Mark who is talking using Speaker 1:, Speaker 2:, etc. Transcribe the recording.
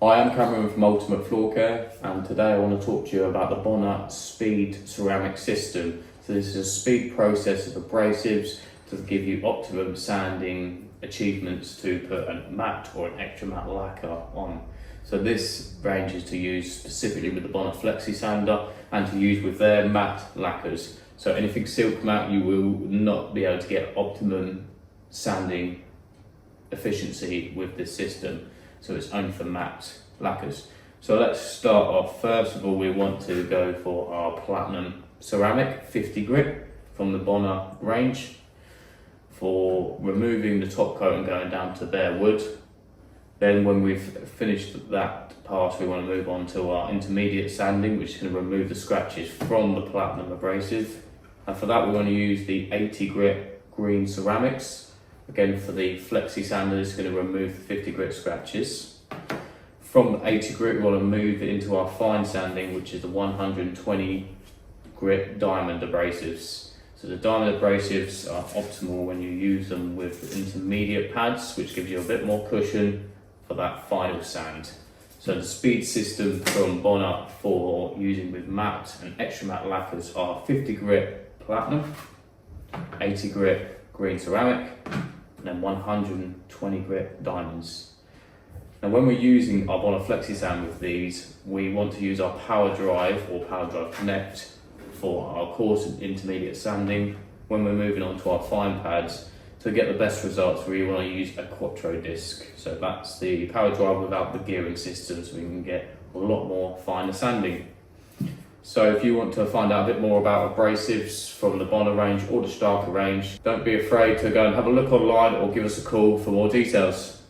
Speaker 1: Hi, I'm Cameron from Ultimate Floor Care, and today I want to talk to you about the Bona Speed Ceramic System. So this is a speed process of abrasives to give you optimum sanding achievements to put a matte or an extra matte lacquer on. So this range is to use specifically with the Bona Flexi Sander and to use with their matte lacquers. So anything silk matte, you will not be able to get optimum sanding efficiency with this system. So it's only for matte lacquers. So let's start off. First of all, we want to go for our platinum ceramic 50 grit from the Bona range for removing the top coat and going down to bare wood. Then when we've finished that pass, we want to move on to our intermediate sanding, which is going to remove the scratches from the platinum abrasive. And for that, we want to use the 80 grit green ceramics. Again, for the flexi sander, it's going to remove the 50 grit scratches. From the 80 grit, we want to move it into our fine sanding, which is the 120 grit diamond abrasives. So the diamond abrasives are optimal when you use them with intermediate pads, which gives you a bit more cushion for that final sand. So the speed system from Bona for using with matte and extra matte lacquers are 50 grit platinum, 80 grit green ceramic, and then 120 grit diamonds. Now when we're using our Bona Flexi Sand with these, we want to use our Power Drive or Power Drive Connect for our coarse and intermediate sanding. When we're moving on to our fine pads, to get the best results, we want to use a Quattro disc. So that's the Power Drive without the gearing system, so we can get a lot more finer sanding. So if you want to find out a bit more about abrasives from the Bona range or the Starker range, don't be afraid to go and have a look online or give us a call for more details.